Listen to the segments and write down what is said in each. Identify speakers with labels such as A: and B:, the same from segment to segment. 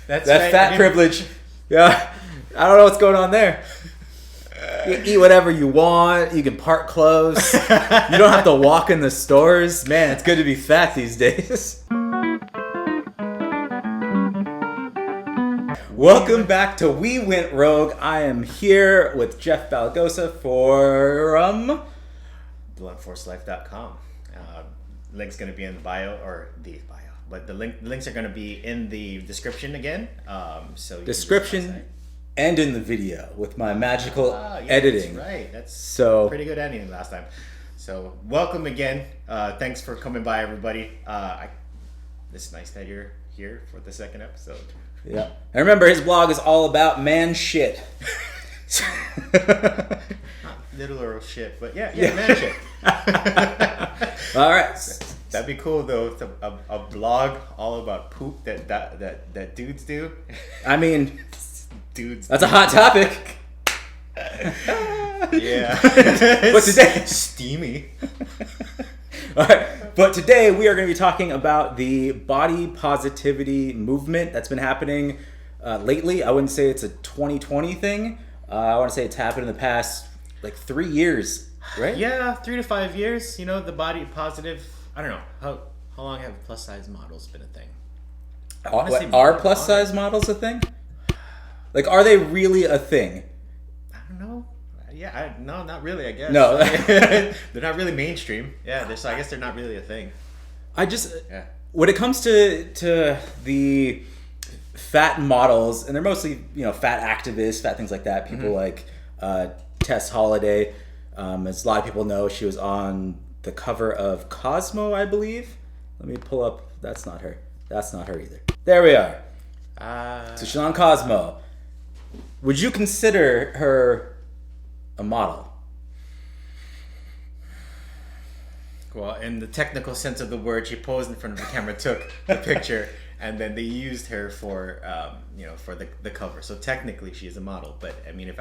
A: That's
B: that
A: right.
B: fat privilege. Yeah, I don't know what's going on there. You eat whatever you want. You can park close. You don't have to walk in the stores. Man, it's good to be fat these days. Welcome back to We Went Rogue. I am here with Jeff Balagosa from
A: bluntforcelife.com. Link's going to be in the bio, but the links are going to be in the description again. So you
B: description and in the video with my magical editing.
A: That's right. That's
B: so
A: pretty good editing last time. So welcome again. Thanks for coming by, everybody. It's nice that you're here for the second episode.
B: Yeah. And remember, his blog is all about man shit.
A: Not literal shit, but yeah, man shit.
B: All right.
A: That'd be cool though. A blog all about poop that dudes do.
B: I mean,
A: dudes.
B: That's a hot topic.
A: Yeah.
B: But today,
A: steamy.
B: All right. But today we are going to be talking about the body positivity movement that's been happening lately. I wouldn't say it's a 2020 thing. I want to say it's happened in the past 3 years, right?
A: Yeah, 3 to 5 years. You know, the body positive. I don't know how long have plus size models been a thing.
B: Are plus size models a thing? Are they really a thing?
A: I don't know. Yeah, no, not really. I guess
B: no.
A: They're not really mainstream. Yeah, so I guess they're not really a thing.
B: When it comes to the fat models, and they're mostly fat activists, fat things like that. People like Tess Holliday, as a lot of people know, she was on the cover of Cosmo, I believe. Let me pull up. That's not her. That's not her either. There we are. So she's on Cosmo. Would you consider her a model?
A: Well, in the technical sense of the word, she posed in front of the camera, took the picture, and then they used her for for the cover. So technically, she is a model. But I mean,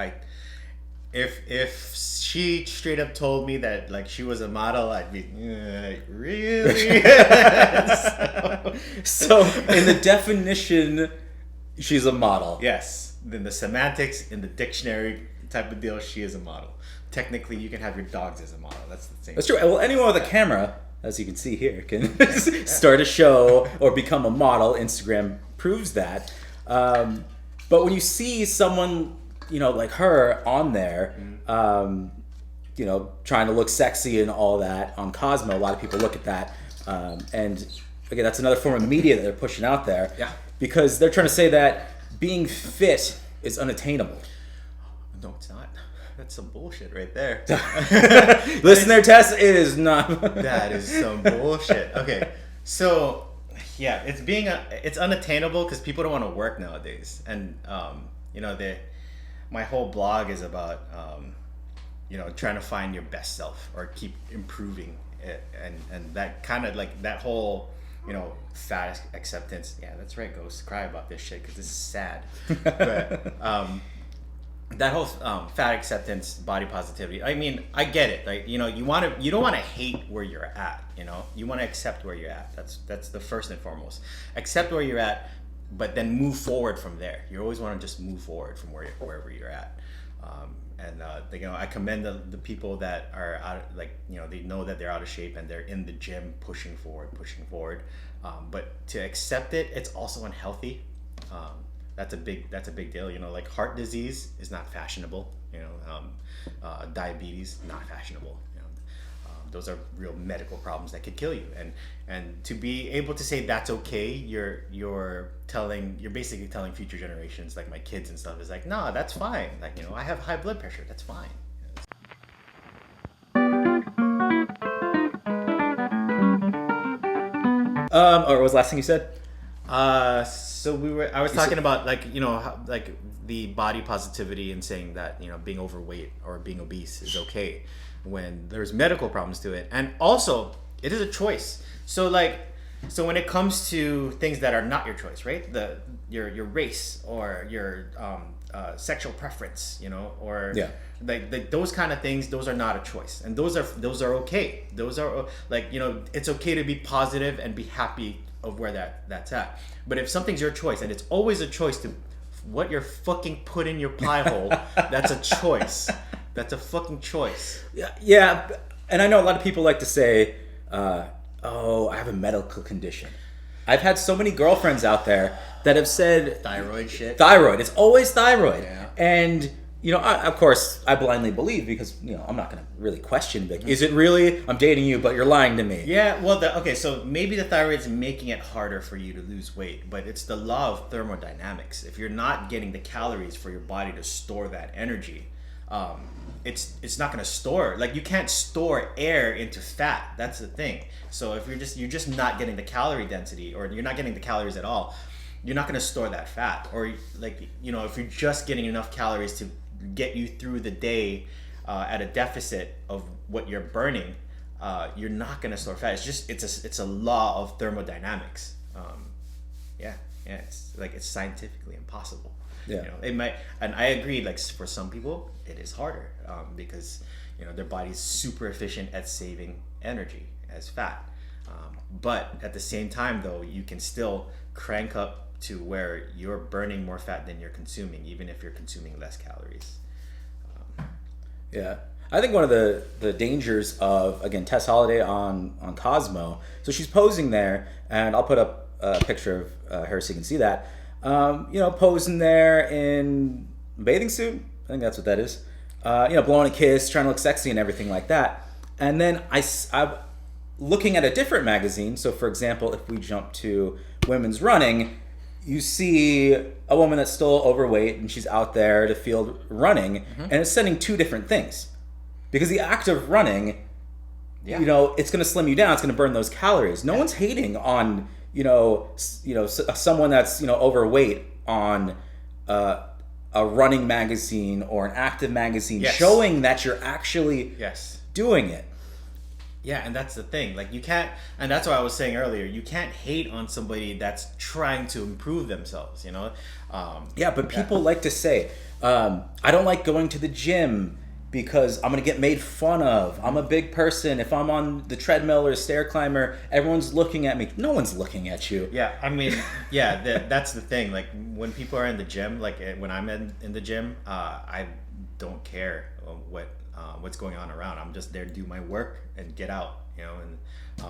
A: if she straight up told me that she was a model, I'd be really.
B: So in the definition, she's a model.
A: Yes. Then the semantics in the dictionary type of deal, she is a model. Technically, you can have your dogs as a model. That's the same.
B: That's true. Well, anyone with a camera, as you can see here, can start a show or become a model. Instagram proves that. But when you see someone, like her on there, trying to look sexy and all that on Cosmo, a lot of people look at that. And again, that's another form of media that they're pushing out there.
A: Yeah. Because
B: they're trying to say that being fit is unattainable.
A: No, it's not. That's some bullshit right there.
B: Listen there, Tess. It is not.
A: That is some bullshit. Okay, so yeah, it's unattainable because people don't want to work nowadays, and my whole blog is about trying to find your best self or keep improving it, and that kind of that whole fat acceptance. Yeah, that's right. Go cry about this shit because this is sad. But that whole fat acceptance, body positivity. I mean, I get it. You don't want to hate where you're at. You want to accept where you're at. That's the first and foremost. Accept where you're at, but then move forward from there. You always want to just move forward from wherever you're at. I commend the people that are out, they know that they're out of shape and they're in the gym pushing forward. But to accept it, it's also unhealthy. That's a big deal. Heart disease is not fashionable. Diabetes, not fashionable. Those are real medical problems that could kill you. And to be able to say that's okay, you're basically telling future generations, like my kids and stuff, is no, that's fine. I have high blood pressure. That's fine.
B: Or what was the last thing you said?
A: I was talking about the body positivity and saying that being overweight or being obese is okay when there's medical problems to it, and also it is a choice. So when it comes to things that are not your choice, right? Your race or your sexual preference, or those kind of things, those are not a choice, and those are okay. Those are it's okay to be positive and be happy of where that's at. But if something's your choice, and it's always a choice to what you're fucking put in your pie hole, that's a choice. That's a fucking choice.
B: Yeah, and I know a lot of people like to say, oh, I have a medical condition. I've had so many girlfriends out there that have said...
A: Thyroid shit.
B: Thyroid. It's always thyroid.
A: Yeah.
B: And, of course, I blindly believe because, I'm not going to really question, like, is it really? I'm dating you, but you're lying to me.
A: Yeah, well, okay, so maybe the thyroid's making it harder for you to lose weight, but it's the law of thermodynamics. If you're not getting the calories for your body to store that energy, it's not going to store. Like, you can't store air into fat. That's the thing. So if you're just not getting the calorie density, or you're not getting the calories at all, you're not going to store that fat. Or like, if you're just getting enough calories to get you through the day at a deficit of what you're burning, you're not going to store fat. It's a law of thermodynamics. It's scientifically impossible.
B: Yeah.
A: It might, and I agree, like, for some people it is harder because their body's super efficient at saving energy as fat, but at the same time, though, you can still crank up to where you're burning more fat than you're consuming, even if you're consuming less calories.
B: Yeah, I think one of the dangers of, again, Tess Holliday on Cosmo, so she's posing there, and I'll put up a picture of her so you can see that, posing there in a bathing suit. I think that's what that is. Blowing a kiss, trying to look sexy and everything like that. And then I'm looking at a different magazine. So, for example, if we jump to Women's Running, you see a woman that's still overweight and she's out there to field running, and it's sending two different things. Because the act of running, it's going to slim you down. It's going to burn those calories. No one's hating on someone that's overweight on a running magazine or an active magazine, showing that you're actually doing it.
A: Yeah, and that's the thing. Like, you can't, and that's what I was saying earlier, you can't hate on somebody that's trying to improve themselves,
B: But people like to say, I don't like going to the gym because I'm going to get made fun of. I'm a big person. If I'm on the treadmill or a stair climber, everyone's looking at me. No one's looking at you.
A: Yeah, I mean, that's the thing. Like, when people are in the gym, like when I'm in the gym, I don't care what's going on around. I'm just there to do my work and get out, and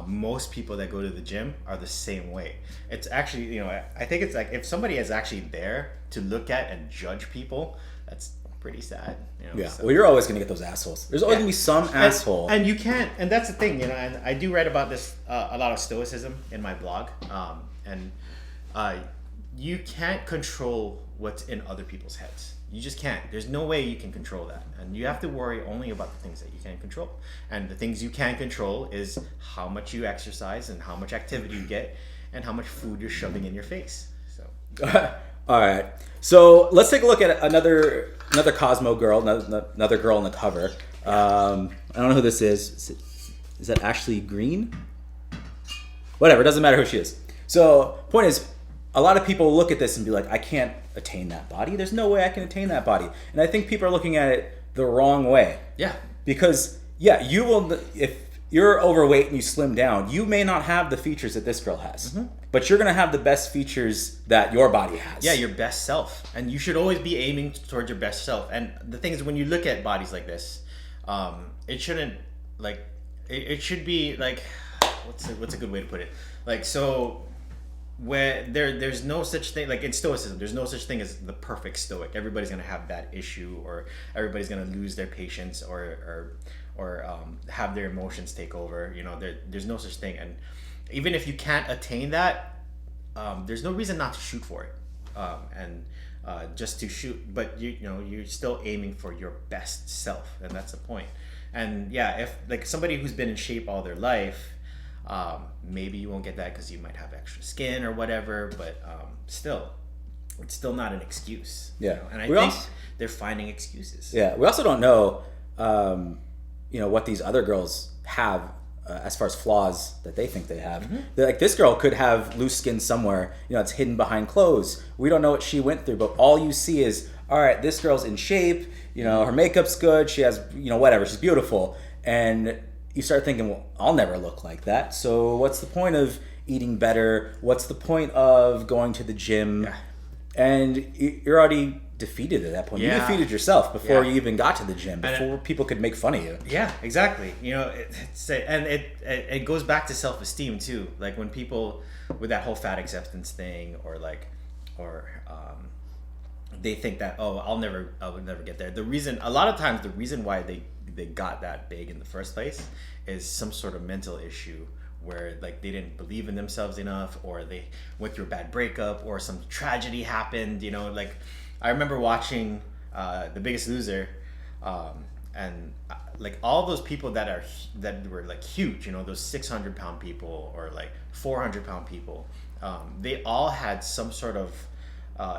A: most people that go to the gym are the same way. It's actually, I think it's like, if somebody is actually there to look at and judge people, that's pretty sad.
B: Yeah. So. Well, you're always going to get those assholes. There's always going to be some asshole.
A: And you can't, and that's the thing, and I do write about this, a lot of stoicism in my blog. You can't control what's in other people's heads. You just can't. There's no way you can control that. And you have to worry only about the things that you can control. And the things you can control is how much you exercise and how much activity you get and how much food you're shoving in your face. So.
B: All right. So let's take a look at another Cosmo girl, another girl on the cover. I don't know who this is. Is that Ashley Green? Whatever. It doesn't matter who she is. So point is, a lot of people look at this and be like, I can't attain that body. There's no way I can attain that body. And I think people are looking at it the wrong way.
A: Yeah.
B: Because, you will, if you're overweight and you slim down, you may not have the features that this girl has. But you're going to have the best features that your body has.
A: Yeah, your best self. And you should always be aiming towards your best self. And the thing is, when you look at bodies like this, it shouldn't, like, it should be, like, what's a good way to put it? Like, so... where there's no such thing, like in stoicism, there's no such thing as the perfect stoic. Everybody's gonna have that issue, or everybody's gonna lose their patience, or have their emotions take over. There's no such thing. And even if you can't attain that, there's no reason not to shoot for it, and just to shoot. But you're still aiming for your best self, and that's the point. And if like somebody who's been in shape all their life, maybe you won't get that because you might have extra skin or whatever, but still, it's still not an excuse.
B: Yeah.
A: And I think they're finding excuses.
B: Yeah. We also don't know, what these other girls have as far as flaws that they think they have. Like, this girl could have loose skin somewhere, it's hidden behind clothes. We don't know what she went through, but all you see is, all right, this girl's in shape, her makeup's good, she has, whatever, she's beautiful. And you start thinking, well, I'll never look like that. So what's the point of eating better? What's the point of going to the gym?
A: Yeah.
B: And you're already defeated at that point.
A: Yeah.
B: You defeated yourself before
A: Yeah.
B: you even got to the gym, before people could make fun of you.
A: Yeah, exactly. You know, it goes back to self-esteem too. Like when people with that whole fat acceptance thing, or they think that, oh, I would never get there. A lot of times the reason why they got that big in the first place is some sort of mental issue, where like they didn't believe in themselves enough, or they went through a bad breakup, or some tragedy happened. You know, like I remember watching The Biggest Loser, and like all those people that were like huge, you know, those 600-pound people or like 400-pound people, they all had some sort of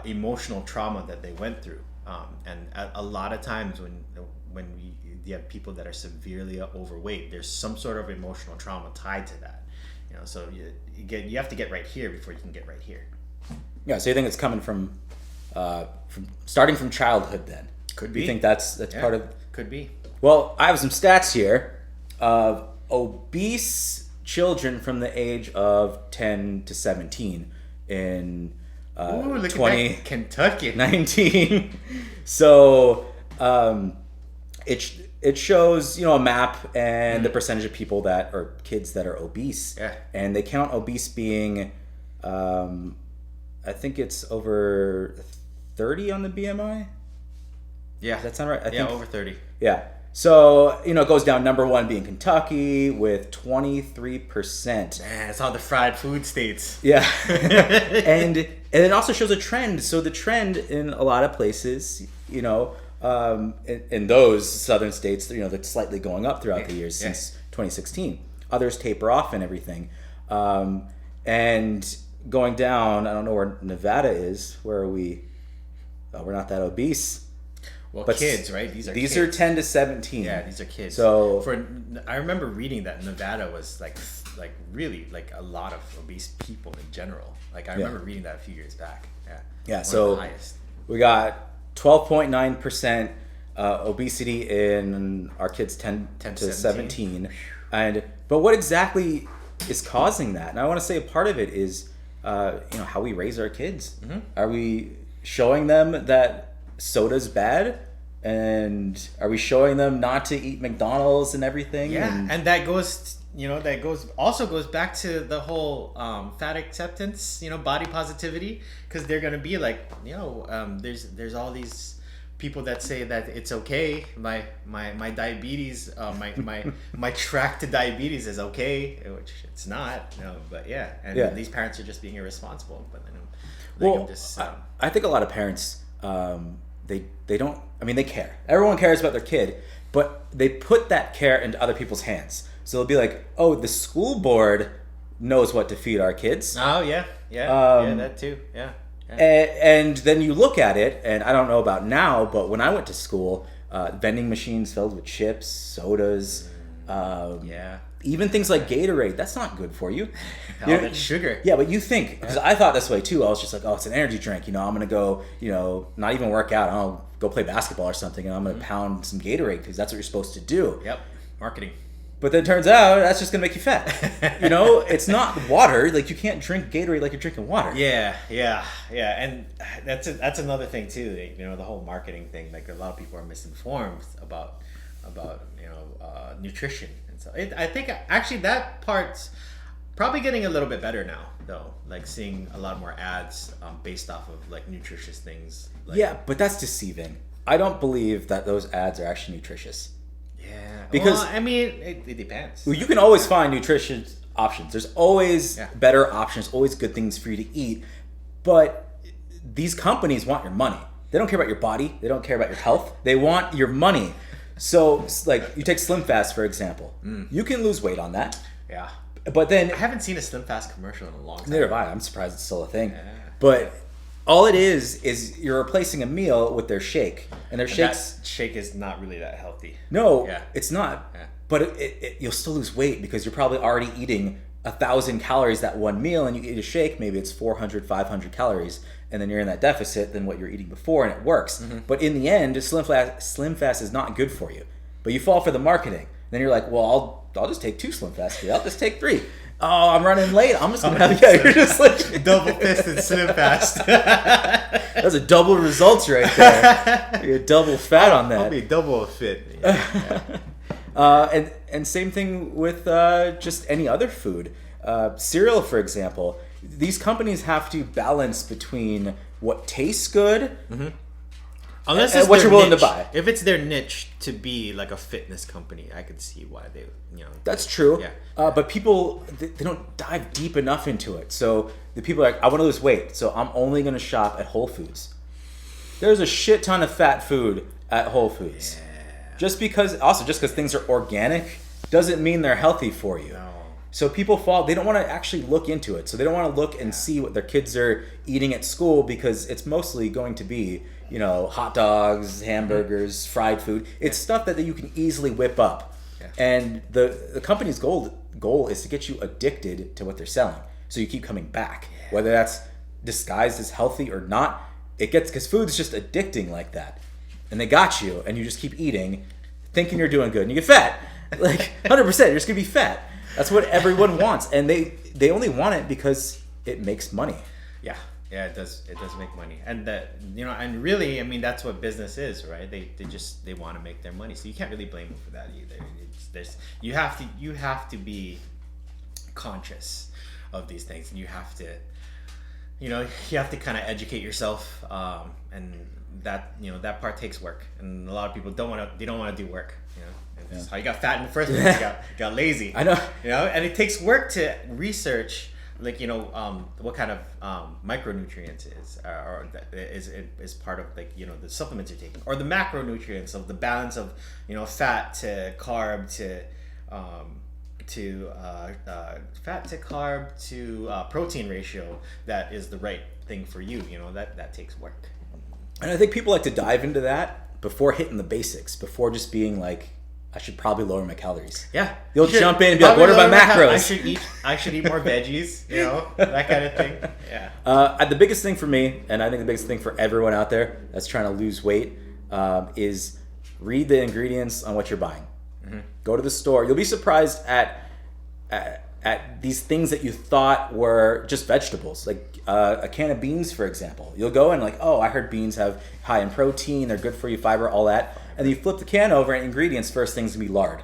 A: emotional trauma that they went through, and a lot of times when you have people that are severely overweight, there's some sort of emotional trauma tied to that, you know. So you have to get right here before you can get right here.
B: Yeah. So you think it's coming from starting from childhood? Then
A: Could be.
B: You think that's part of?
A: Could be.
B: Well, I have some stats here of obese children from the age of 10 to 17 in
A: Ooh, look
B: 20
A: at that Kentucky.
B: 19. So it shows, you know, a map and the percentage of people that are kids that are obese.
A: Yeah.
B: And they count obese being I think it's over 30 on the BMI.
A: Yeah.
B: Does that sound right? I think
A: over 30.
B: Yeah. So, you know, it goes down, number one being Kentucky with 23%.
A: Man, it's all the fried food states.
B: Yeah. and it also shows a trend. So the trend in a lot of places, you know, in those southern states, you know, that's slightly going up throughout the years since 2016. Others taper off and everything. And going down, I don't know where Nevada is. Where are we? Oh, we're not that obese.
A: Well,
B: But
A: kids, right? These
B: These
A: kids.
B: are 10 to 17.
A: Yeah, these are kids.
B: So
A: I remember reading that Nevada was like really like a lot of obese people in general. Like I remember reading that a few years back. Yeah.
B: Yeah.
A: One
B: So
A: of the highest.
B: we got 12.9% obesity in our kids 10 to 17. But what exactly is causing that? And I want to say a part of it is you know, how we raise our kids. Mm-hmm. Are we showing them that soda's bad? And are we showing them not to eat McDonald's and everything?
A: Yeah, and that goes, you know, also goes back to the whole fat acceptance, you know, body positivity, because they're gonna be like, you know, there's all these people that say that it's okay. My diabetes, my track to diabetes is okay, which it's not. You know, but these parents are just being irresponsible. But then,
B: I think a lot of parents. They don't, I mean, they care. Everyone cares about their kid, but they put that care into other people's hands. So they'll be like, oh, the school board knows what to feed our kids.
A: Oh, yeah, that too, yeah.
B: And then you look at it, and I don't know about now, but when I went to school, vending machines filled with chips, sodas, even things like Gatorade, that's not good for you.
A: All that sugar.
B: Yeah, but you think, because I thought this way too. I was just like, oh, it's an energy drink. You know, I'm going to go, you know, not even work out. I'll go play basketball or something, and I'm going to pound some Gatorade because that's what you're supposed to do.
A: Yep, marketing.
B: But then it turns out that's just going to make you fat. You know, it's not water. Like, you can't drink Gatorade like you're drinking water.
A: Yeah. And that's another thing too. You know, the whole marketing thing. Like, a lot of people are misinformed about you know, nutrition. So I think actually that part's probably getting a little bit better now, though. Like seeing a lot more ads based off of like nutritious things. Like,
B: yeah, but that's deceiving. I don't believe that those ads are actually nutritious.
A: Yeah,
B: because
A: I mean, it depends.
B: Well, you can always find nutritious options. There's always better options, always good things for you to eat. But these companies want your money. They don't care about your body. They don't care about your health. They want your money. So, like, you take Slim Fast, for example. You can lose weight on that.
A: Yeah.
B: But then...
A: I haven't seen a Slim Fast commercial in a long time.
B: Neither have I. I'm surprised it's still a thing.
A: Yeah.
B: But all it is you're replacing a meal with their shake. And their shakes...
A: That shake is not really that healthy.
B: No, it's not. Yeah. But you'll still lose weight because you're probably already eating 1,000 calories that one meal, and you eat a shake, maybe it's 400, 500 calories, and then you're in that deficit than what you're eating before, and it works. Mm-hmm. But in the end, Slim Fast is not good for you. But you fall for the marketing. Then you're like, well, I'll just take 2 Slim Fasts today. I'll just take 3. oh, I'm running late. I'm just gonna have you're just like
A: double fist and slim fast.
B: That's a double results right there. You're double fat on that.
A: I'll be double fit.
B: And same thing with just any other food. Cereal, for example. These companies have to balance between what tastes good
A: Unless
B: and
A: it's
B: what
A: their
B: you're willing
A: niche.
B: to buy.
A: If it's their niche to be like a fitness company, I could see why they,
B: That's true.
A: Yeah.
B: But people, they don't dive deep enough into it. So the people are like, I want to lose weight, so I'm only going to shop at Whole Foods. There's a shit ton of fat food at Whole Foods.
A: Yeah.
B: Just because things are organic doesn't mean they're healthy for you.
A: No.
B: So people they don't want to actually look into it. So they don't want to look and see what their kids are eating at school because it's mostly going to be, hot dogs, hamburgers, fried food. It's stuff that you can easily whip up.
A: Yeah.
B: And the company's goal is to get you addicted to what they're selling. So you keep coming back. Yeah. Whether that's disguised as healthy or not, because food's just addicting like that. And they got you, and you just keep eating, thinking you're doing good, and you get fat. Like 100%, you're just gonna be fat. That's what everyone wants, and they only want it because it makes money.
A: Yeah, it does make money, and that and really, I mean, that's what business is, right? They want to make their money, so you can't really blame them for that either. You have to be conscious of these things, and you have to kind of educate yourself, and that part takes work, and a lot of people don't want to do work. That's how you got fat in the first place. You got lazy.
B: I know.
A: And it takes work to research, like what kind of micronutrients is part of the supplements you're taking, or the macronutrients of the balance of fat to carb to protein ratio that is the right thing for you. That takes work.
B: And I think people like to dive into that before hitting the basics, before just being like, I should probably lower my calories.
A: Yeah.
B: You'll jump in and be like, what are my macros?
A: I should eat more veggies, that kind of thing. Yeah.
B: The biggest thing for me, and I think the biggest thing for everyone out there that's trying to lose weight, is read the ingredients on what you're buying. Mm-hmm. Go to the store. You'll be surprised at these things that you thought were just vegetables, like a can of beans, for example. You'll go and like, oh, I heard beans have high in protein, they're good for you, fiber, all that. And then you flip the can over, and ingredients, first thing's gonna be lard.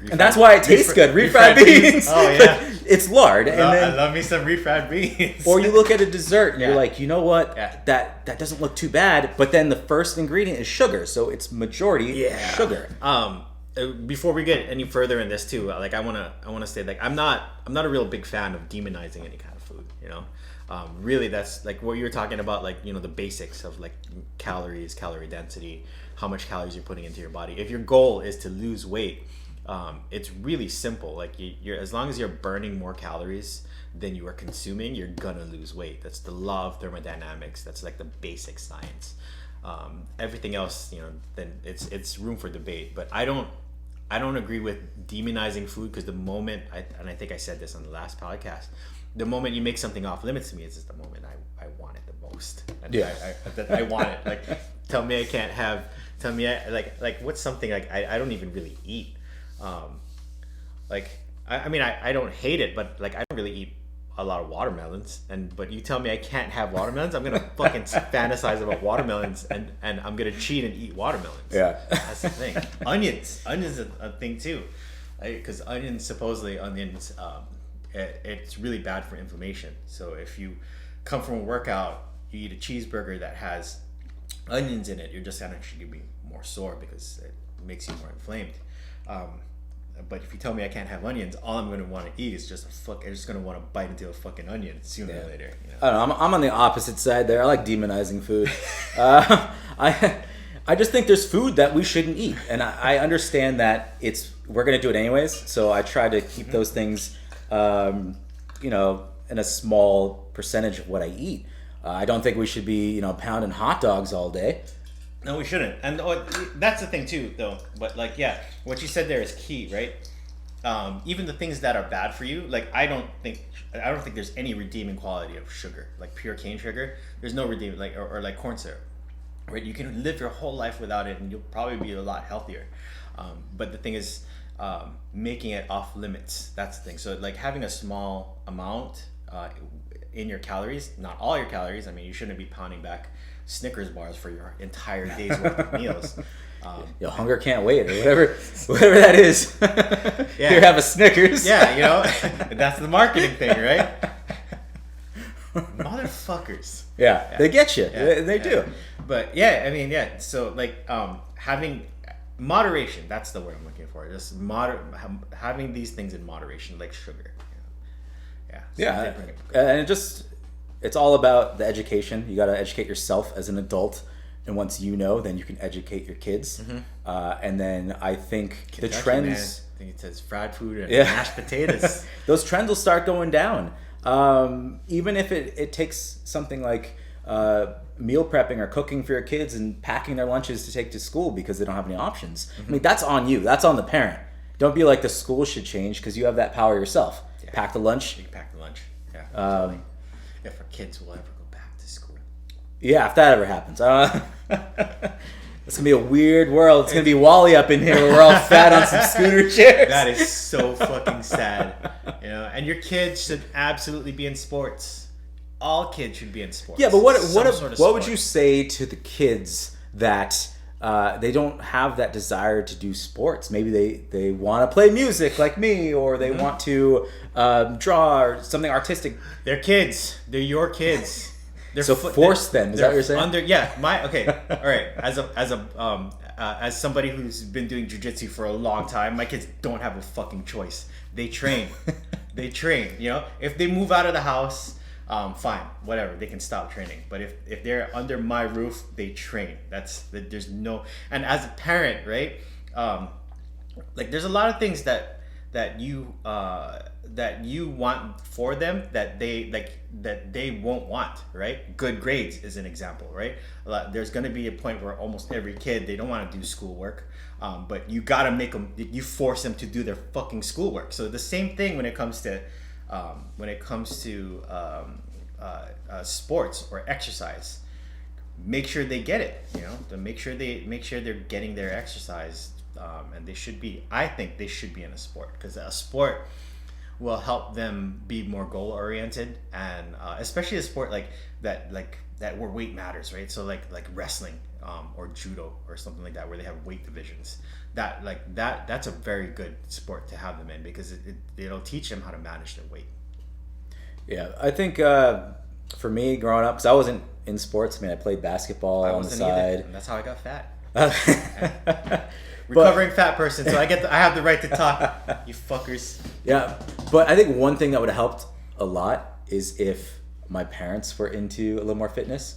B: And that's why it tastes good. Refried beans.
A: Oh yeah,
B: it's lard.
A: I love me some refried beans.
B: Or you look at a dessert and you're like, you know what?
A: Yeah.
B: That doesn't look too bad. But then the first ingredient is sugar, so it's majority sugar.
A: Before we get any further in this too, like I wanna say, like I'm not a real big fan of demonizing any kind of food. Really, that's like what you were talking about, like the basics of like calories, calorie density, how much calories you're putting into your body. If your goal is to lose weight, it's really simple. Like you're as long as you're burning more calories than you are consuming, you're gonna lose weight. That's the law of thermodynamics. That's like the basic science. Everything else, then it's room for debate. But I don't agree with demonizing food, because the moment I think I said this on the last podcast, the moment you make something off limits to me, it's just the moment I want it the most. And I want it. Like, tell me I can't have. Tell me like what's something like I don't even really eat. I mean I don't hate it, but like I don't really eat a lot of watermelons. But you tell me I can't have watermelons, I'm gonna fucking fantasize about watermelons, and I'm gonna cheat and eat watermelons.
B: Yeah,
A: that's the thing. Onions is a thing too, because supposedly onions. It's really bad for inflammation. So if you come from a workout, you eat a cheeseburger that has onions in it, you're just actually gonna be more sore because it makes you more inflamed. But if you tell me I can't have onions, all I'm gonna want to eat is I'm just gonna want to bite into a fucking onion sooner or later.
B: I don't know. I'm on the opposite side there. I like demonizing food. I just think there's food that we shouldn't eat, and I understand that we're gonna do it anyways. So I try to keep those things, in a small percentage of what I eat. I don't think we should be, pounding hot dogs all day.
A: No, we shouldn't. And that's the thing too, though. But like, yeah, what you said there is key, right? Even the things that are bad for you, like I don't think there's any redeeming quality of sugar, like pure cane sugar. There's no redeeming, like or like corn syrup, right? You can live your whole life without it, and you'll probably be a lot healthier. But the thing is, making it off limits. That's the thing. So like having a small amount in your calories, not all your calories. I mean, you shouldn't be pounding back Snickers bars for your entire day's worth of meals.
B: Yo, hunger can't wait, or whatever that is.
A: Yeah.
B: Here, have a Snickers.
A: Yeah, you know, that's the marketing thing, right? Motherfuckers.
B: Yeah, they get you.
A: Yeah,
B: They do.
A: But yeah, I mean, yeah. So like having moderation. That's the word I'm looking for. Just having these things in moderation, like sugar. Yeah. So
B: Yeah, and it's all about the education. You got to educate yourself as an adult, and once you know, then you can educate your kids. And then I think the trends.
A: Man, I think it says fried food and
B: Yeah.
A: mashed potatoes.
B: Those trends will start going down. Even if it takes something like meal prepping or cooking for your kids and packing their lunches to take to school because they don't have any options. I mean, that's on you. That's on the parent. Don't be like the school should change because you have that power yourself.
A: Yeah.
B: Pack the lunch.
A: You can pack the lunch. Yeah. Totally. If our kids will ever go back to school.
B: Yeah, if that ever happens. It's going to be a weird world. It's going to be Wally up in here where we're all fat on some scooter chairs.
A: That is so fucking sad. You know, and your kids should absolutely be in sports. All kids should be in sports.
B: Yeah, but what
A: sport.
B: would you say to the kids that they don't have that desire to do sports? Maybe they want to play music like me, or they want to draw or something artistic.
A: They're kids. They're your kids.
B: So force them. Is that what you're saying?
A: Okay. All right. As somebody who's been doing jiu-jitsu for a long time, my kids don't have a fucking choice. They train. They train. You know, if they move out of the house, fine, whatever. They can stop training. But if they're under my roof, they train. There's no. And as a parent, right? Like there's a lot of things that you want for them that they won't want, right? Good grades is an example, right? There's going to be a point where almost every kid, they don't want to do schoolwork, but you got to you force them to do their fucking schoolwork. So the same thing when it comes to sports or exercise. Make sure they get it, you know, to make sure they're getting their exercise, and I think they should be in a sport, because a sport will help them be more goal oriented, and especially a sport like that where weight matters, right? So like wrestling, or judo or something like that, where they have weight divisions. That's a very good sport to have them in, because it'll teach them how to manage their weight.
B: Yeah, I think for me growing up, because I wasn't in sports. I mean, I played basketball on the side.
A: And that's how I got fat. Recovering fat person, so I have the right to talk. You fuckers.
B: Yeah, but I think one thing that would have helped a lot is if my parents were into a little more fitness,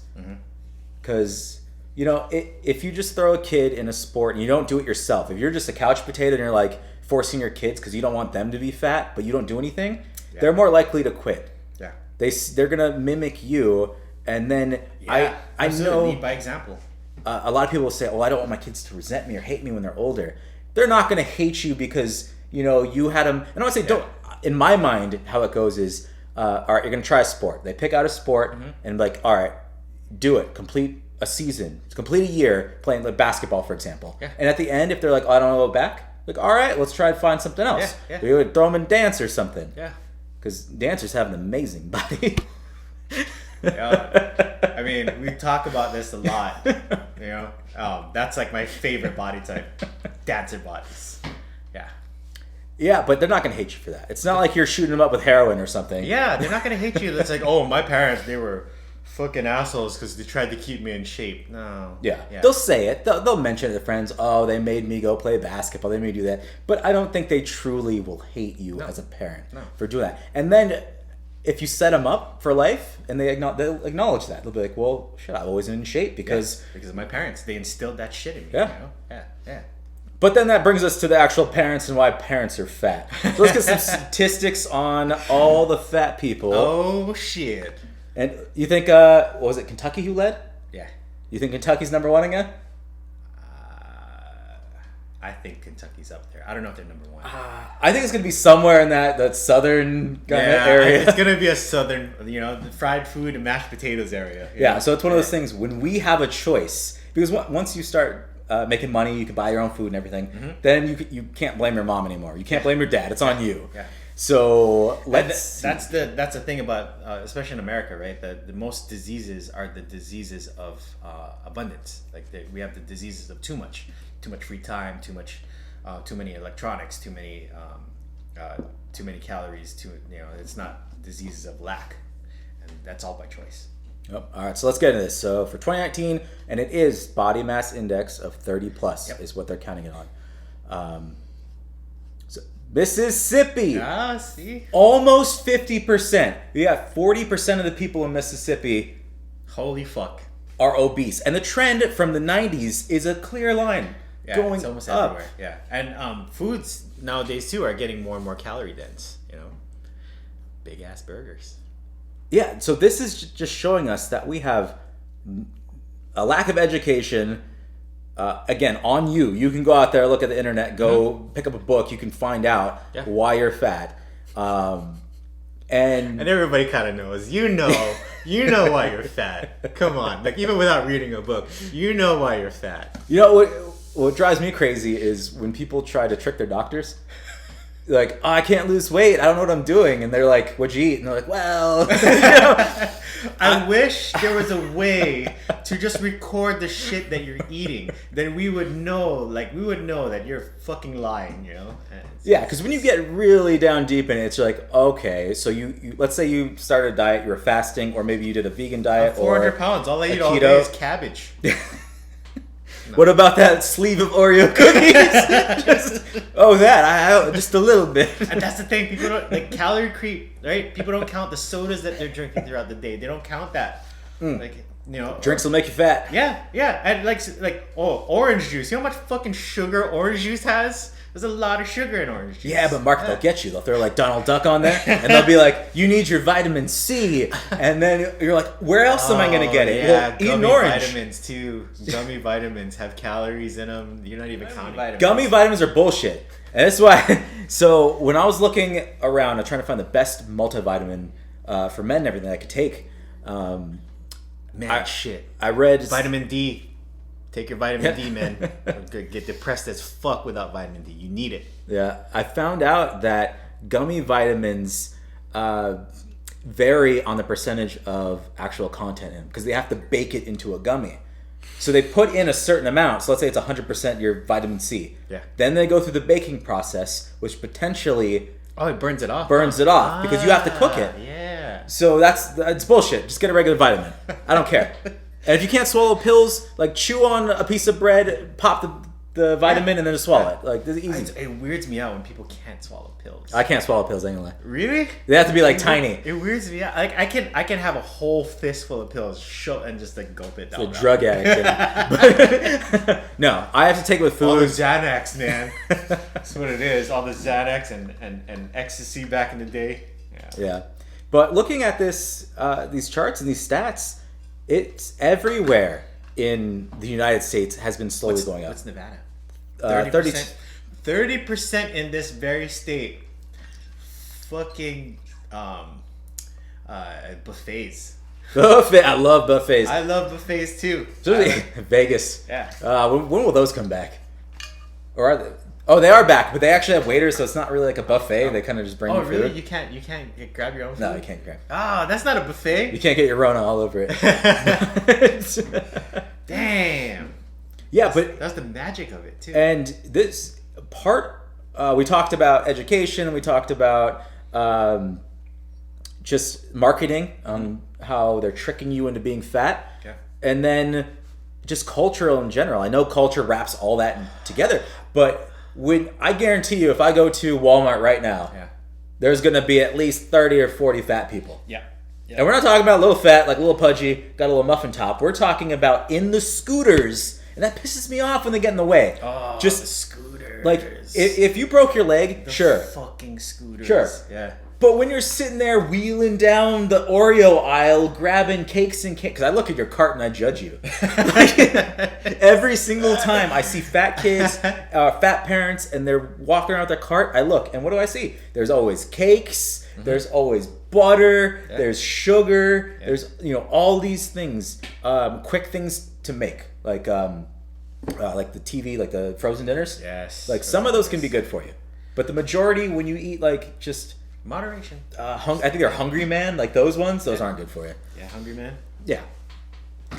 B: because you know, if you just throw a kid in a sport and you don't do it yourself, if you're just a couch potato and you're like forcing your kids because you don't want them to be fat, but you don't do anything, they're more likely to quit.
A: Yeah,
B: they're gonna mimic you, and then I know
A: lead by example.
B: A lot of people will say, "Oh, I don't want my kids to resent me or hate me when they're older." They're not going to hate you because you know you had them. And I would say, don't. In my mind, how it goes is, all right, you're going to try a sport. They pick out a sport and like, all right, do it. Complete a season. Complete a year playing like basketball, for example. Yeah. And at the end, if they're like, oh, I don't want to go back, like, all right, let's try to find something else.
A: Yeah.
B: We would throw them in dance or something.
A: Yeah.
B: Because dancers have an amazing body.
A: Yeah. I mean, we talk about this a lot. You know, that's like my favorite body type, dancer bodies. Yeah.
B: Yeah, but they're not going to hate you for that. It's not like you're shooting them up with heroin or something.
A: Yeah, they're not going to hate you. It's like, oh, my parents, they were fucking assholes because they tried to keep me in shape. No.
B: Yeah. They'll say it. They'll mention to their friends, oh, they made me go play basketball. They made me do that. But I don't think they truly will hate you as a parent for doing that. And then if you set them up for life and they'll acknowledge that. They'll be like, well, shit, I've always been in shape because
A: of my parents. They instilled that shit in me.
B: Yeah.
A: You know? Yeah.
B: But then that brings us to the actual parents and why parents are fat. So let's get some statistics on all the fat people.
A: Oh, shit.
B: And you think, what was it, Kentucky who led?
A: Yeah.
B: You think Kentucky's number one again?
A: I think Kentucky's up there. I don't know if they're number one.
B: I think it's going to be somewhere in that southern area.
A: It's going to be a southern, the fried food and mashed potatoes area.
B: Yeah, so it's one of those things when we have a choice. Because once you start making money, you can buy your own food and everything, then you can't blame your mom anymore. You can't blame your dad. It's on you.
A: Yeah.
B: So
A: that's the thing about especially in America, right? The most diseases are the diseases of abundance. Like we have the diseases of too much free time, too many electronics, too many calories. It's not diseases of lack, and that's all by choice.
B: All right, so let's get into this. So for 2019, and it is body mass index of 30 plus is what they're counting it on. So Mississippi,
A: see,
B: almost 50%. We got 40% of the people in Mississippi.
A: Holy fuck,
B: are obese, and the trend from the 90s is a clear line going
A: it's almost
B: up.
A: Everywhere. Yeah, and foods nowadays too are getting more and more calorie dense. Big ass burgers.
B: Yeah, so this is just showing us that we have a lack of education. Again, on you. You can go out there, look at the internet, go pick up a book. You can find out why you're fat. And
A: everybody kind of knows. You know why you're fat. Come on. Like, even without reading a book, you know why you're fat.
B: You know what drives me crazy is when people try to trick their doctors. Like, I can't lose weight. I don't know what I'm doing. And they're like, what'd you eat? And they're like, well,
A: I wish there was a way to just record the shit that you're eating. Then we would know that you're fucking lying,
B: Yeah, because when you get really down deep in it, it's like, okay, so you let's say you started a diet, you were fasting, or maybe you did a vegan diet.
A: I'm 400 pounds. All I eat all day is cabbage.
B: No. What about that sleeve of Oreo cookies? Just a little bit.
A: And that's the thing, people don't, like, calorie creep, right? People don't count the sodas that they're drinking throughout the day. They don't count that.
B: Drinks will make you fat.
A: Yeah, and orange juice. You know how much fucking sugar orange juice has? There's a lot of sugar in orange juice.
B: Yeah, but Mark, they'll get you. They'll throw like Donald Duck on there, and they'll be like, "You need your vitamin C," and then you're like, "Where else am I gonna get it?"
A: Yeah,
B: well, eat an orange.
A: Vitamins too. Gummy vitamins have calories in them. You're not even counting.
B: Gummy vitamins are bullshit, and that's why. So when I was looking around, trying to find the best multivitamin for men and everything I could take, I read
A: vitamin D. Take your vitamin D, man. Get depressed as fuck without vitamin D. You need it.
B: Yeah, I found out that gummy vitamins vary on the percentage of actual content in them because they have to bake it into a gummy. So they put in a certain amount. So let's say it's 100% your vitamin C.
A: Yeah.
B: Then they go through the baking process, which potentially
A: it burns it off.
B: Because you have to cook it.
A: Yeah.
B: So it's bullshit. Just get a regular vitamin. I don't care. And if you can't swallow pills, like chew on a piece of bread, pop the vitamin, and then just swallow it. Like, this is easy.
A: It weirds me out when people can't swallow pills.
B: I can't swallow pills anyway.
A: Really?
B: They have to be like tiny.
A: It weirds me out. Like, I can have a whole fistful of pills and just like gulp it down.
B: It's a drug addict. No, I have to take it with food.
A: All the Xanax, man. That's what it is. All the Xanax and ecstasy back in the day.
B: Yeah. But looking at these charts and these stats, it's everywhere in the United States has been slowly going up.
A: What's Nevada?
B: 30%.
A: 30% in this very state. Fucking buffets.
B: I love buffets.
A: I love buffets too.
B: Vegas.
A: Yeah.
B: When will those come back? Or are they? Oh, they are back, but they actually have waiters, so it's not really like a buffet. They kind of just bring you food.
A: Oh, really? You can't grab your own food?
B: No, you can't grab.
A: That's not a buffet.
B: You can't get your Rona all over it.
A: Damn.
B: Yeah, but
A: that's the magic of it too.
B: And this part, we talked about education, and we talked about just marketing, how they're tricking you into being fat, and then just cultural in general. I know culture wraps all that together, but I guarantee you, if I go to Walmart right now, there's going to be at least 30 or 40 fat people.
A: Yeah.
B: And we're not talking about a little fat, like a little pudgy, got a little muffin top. We're talking about in the scooters. And that pisses me off when they get in the way.
A: Oh,
B: just
A: the scooters.
B: Like, if you broke your leg, sure.
A: Fucking scooters.
B: Sure.
A: Yeah.
B: But when you're sitting there wheeling down the Oreo aisle, grabbing cakes and cake, because I look at your cart and I judge you. Like, every single time I see fat kids, fat parents, and they're walking around with their cart, I look, and what do I see? There's always cakes, there's always butter, there's sugar, there's all these things, quick things to make, like like the TV, like the frozen dinners.
A: Yes.
B: Like some of those can be good for you, but the majority, when you eat like just
A: moderation.
B: I think they're Hungry Man, like those ones. Those aren't good for you.
A: Yeah, Hungry Man.
B: Yeah.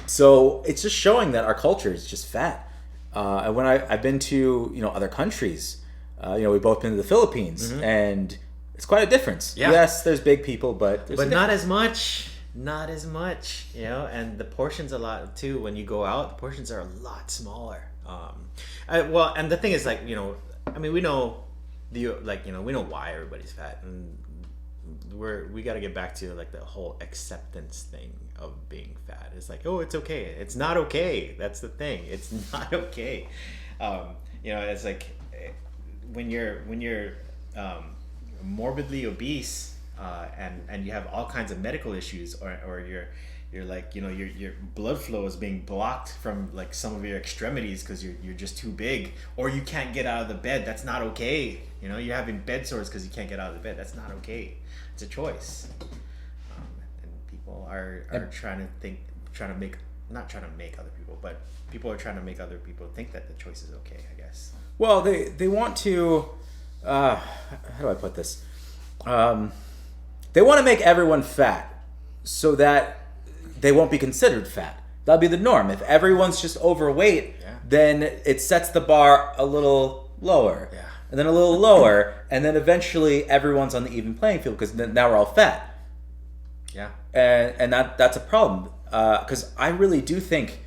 B: So it's just showing that our culture is just fat. And when I've been to other countries, we've both been to the Philippines, and it's quite a difference.
A: Yeah.
B: Yes, there's big people, but
A: not as much. Not as much, and the portions a lot too. When you go out, the portions are a lot smaller. And the thing is, like, we know we know why everybody's fat, and we got to get back to like the whole acceptance thing of being fat. It's like, oh, it's okay. It's not okay. That's the thing. It's not okay. It's like when you're morbidly obese. And you have all kinds of medical issues, or you're like your blood flow is being blocked from like some of your extremities because you're just too big, or you can't get out of the bed. That's not okay. You're having bed sores because you can't get out of the bed. That's not okay. It's a choice. And people are trying to make other people, but people are trying to make other people think that the choice is okay, I guess.
B: Well, they want to. How do I put this? They want to make everyone fat so that they won't be considered fat. That'll be the norm. If everyone's just overweight, then it sets the bar a little lower, and then a little lower, and then eventually everyone's on the even playing field because now we're all fat.
A: Yeah.
B: And that's a problem because I really do think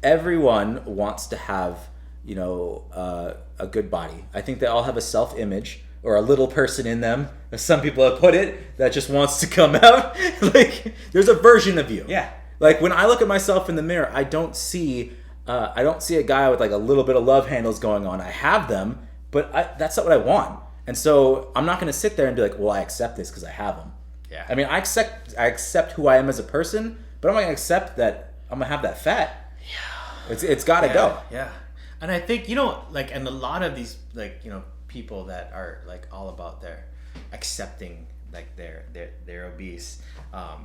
B: everyone wants to have a good body. I think they all have a self-image, or a little person in them, as some people have put it, that just wants to come out. Like, there's a version of you.
A: Yeah.
B: Like, when I look at myself in the mirror, I don't see a guy with like a little bit of love handles going on. I have them, but that's not what I want. And so I'm not going to sit there and be like, well, I accept this because I have them.
A: Yeah.
B: I mean, I accept who I am as a person, but I'm not going to accept that I'm going to have that fat. Yeah. It's got to go.
A: Yeah. And I think, like, and a lot of these, like, people that are like all about their accepting like they're obese, a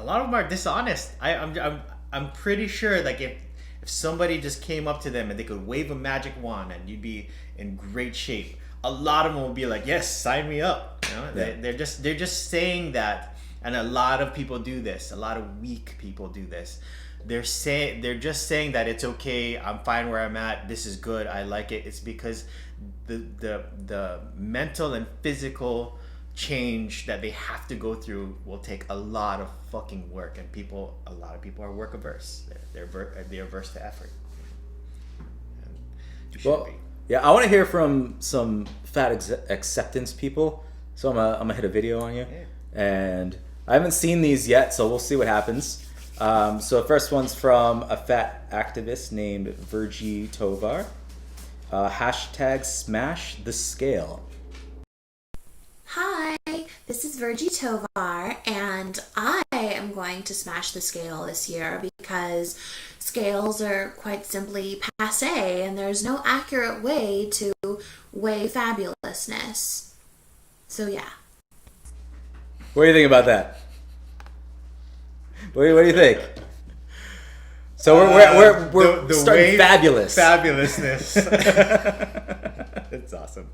A: lot of them are dishonest. I'm pretty sure, like, if somebody just came up to them and they could wave a magic wand and you'd be in great shape, a lot of them will be like, yes, sign me up. They're just saying that. And a lot of people do this. A lot of weak people do this. They're just saying that it's okay. I'm fine where I'm at. This is good. I like it. It's because the mental and physical change that they have to go through will take a lot of fucking work, and a lot of people are work averse. They're averse to effort. And you should be.
B: Yeah, I want to hear from some fat acceptance people. So I'm gonna hit a video on you, and I haven't seen these yet, so we'll see what happens. So the first one's from a fat activist named Virgie Tovar. Hashtag smash the scale.
C: Hi, this is Virgie Tovar, and I am going to smash the scale this year because scales are quite simply passe, and there's no accurate way to weigh fabulousness. So yeah.
B: What do you think about that? What do you think? So we're starting fabulous.
A: Fabulousness. It's awesome.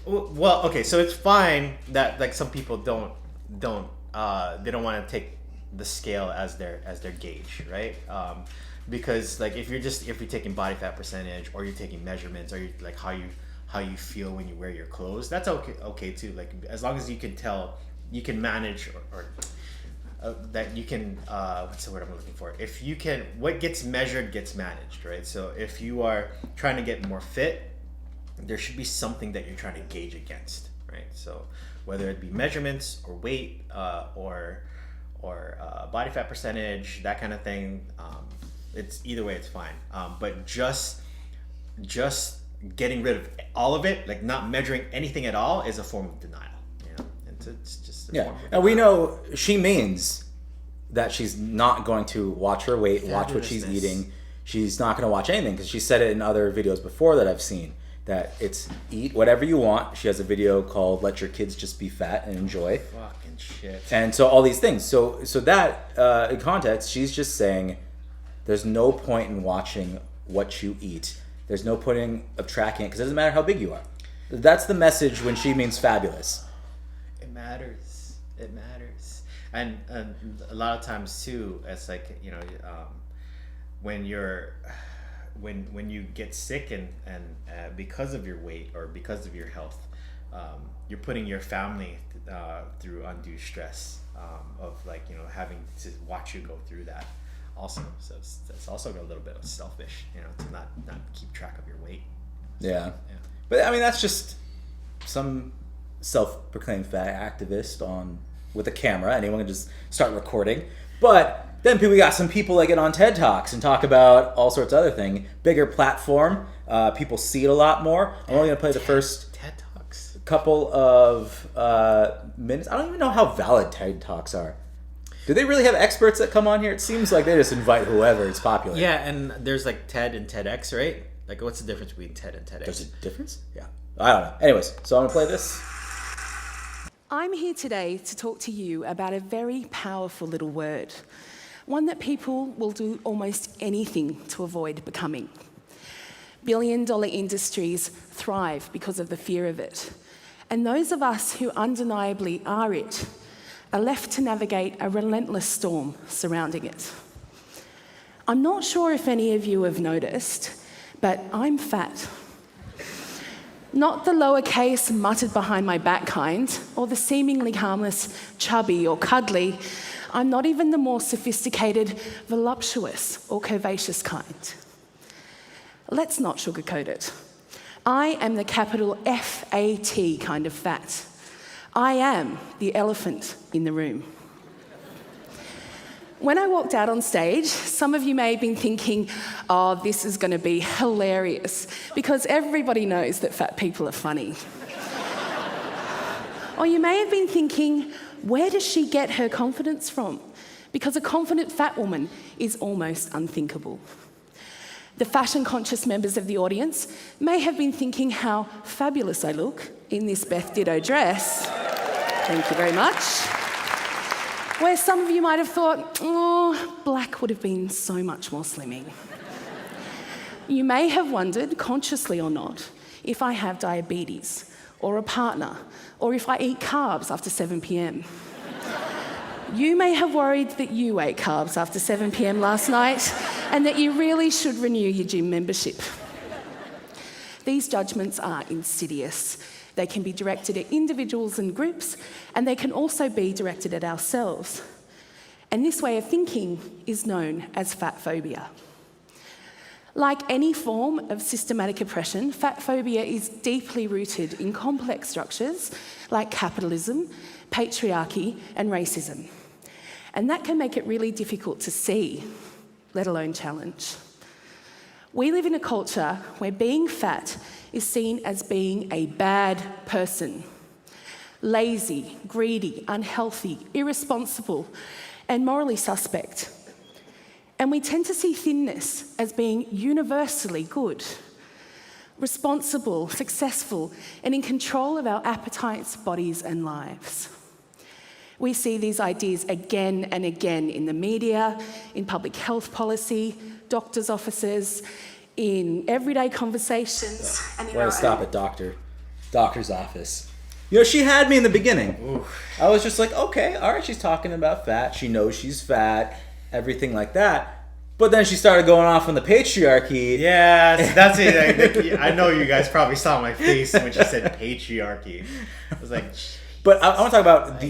A: Well, okay, so it's fine that like some people don't want to take the scale as their gauge, right? Because like if you're taking body fat percentage, or you're taking measurements, or you like how you feel when you wear your clothes, that's okay too. Like as long as you can tell, you can manage or that you can what's the word I'm looking for? If you can, what gets measured gets managed, right? So if you are trying to get more fit, there should be something that you're trying to gauge against, right? So whether it be measurements or weight or body fat percentage, that kind of thing, it's either way, it's fine. But just getting rid of all of it, like not measuring anything at all, is a form of denial. It's just a form of denial.
B: And we know she means that she's not going to watch her weight, watch what she's eating. She's not going to watch anything, because she said it in other videos before that I've seen, that it's eat whatever you want. She has a video called "Let Your Kids Just Be Fat and Enjoy."
A: Fucking shit.
B: And so all these things. So that in context, she's just saying, There's no point in watching what you eat. There's no point of tracking it because it doesn't matter how big you are. That's the message when she means fabulous.
A: It matters. It matters. And a lot of times too, it's like, when you get sick and because of your weight or because of your health, you're putting your family through undue stress of having to watch you go through that also. So it's also a little bit of selfish, to not keep track of your weight.
B: Yeah. But I mean, that's just some self-proclaimed fat activist with a camera. Anyone can just start recording. But then we got some people that get on TED Talks and talk about all sorts of other things. Bigger platform. People see it a lot more. I'm only going to play the first
A: TED Talks.
B: Couple of minutes. I don't even know how valid TED Talks are. Do they really have experts that come on here? It seems like they just invite whoever is popular.
A: Yeah, and there's like TED and TEDx, right? Like, what's the difference between TED and TEDx?
B: There's a difference? Yeah. I don't know. Anyways, so I'm going to play this.
D: I'm here today to talk to you about a very powerful little word, one that people will do almost anything to avoid becoming. Billion-dollar industries thrive because of the fear of it, and those of us who undeniably are it are left to navigate a relentless storm surrounding it. I'm not sure if any of you have noticed, but I'm fat. Not the lowercase muttered behind my back kind, or the seemingly harmless chubby or cuddly. I'm not even the more sophisticated voluptuous or curvaceous kind. Let's not sugarcoat it. I am the capital F-A-T kind of fat. I am the elephant in the room. When I walked out on stage, some of you may have been thinking, oh, this is going to be hilarious, because everybody knows that fat people are funny. Or you may have been thinking, where does she get her confidence from? Because a confident fat woman is almost unthinkable. The fashion-conscious members of the audience may have been thinking how fabulous I look in this Beth Ditto dress. Thank you very much. Where some of you might have thought, oh, black would have been so much more slimming. You may have wondered, consciously or not, if I have diabetes, or a partner, or if I eat carbs after 7 p.m. You may have worried that you ate carbs after 7 p.m. last night and that you really should renew your gym membership. These judgments are insidious. They can be directed at individuals and groups, and they can also be directed at ourselves. And this way of thinking is known as fat phobia. Like any form of systematic oppression, fat phobia is deeply rooted in complex structures like capitalism, patriarchy, and racism. And that can make it really difficult to see, let alone challenge. We live in a culture where being fat is seen as being a bad person. Lazy, greedy, unhealthy, irresponsible, and morally suspect. And we tend to see thinness as being universally good, responsible, successful, and in control of our appetites, bodies, and lives. We see these ideas again and again in the media, in public health policy, doctors' offices, in everyday conversations. And
B: We're going to stop at doctor's office. She had me in the beginning. Oof. I was just like, okay, all right, she's talking about fat. She knows she's fat, everything like that. But then she started going off on the patriarchy.
A: Yeah, that's it. I know you guys probably saw my face when she said patriarchy. I was like,
B: but I want to talk about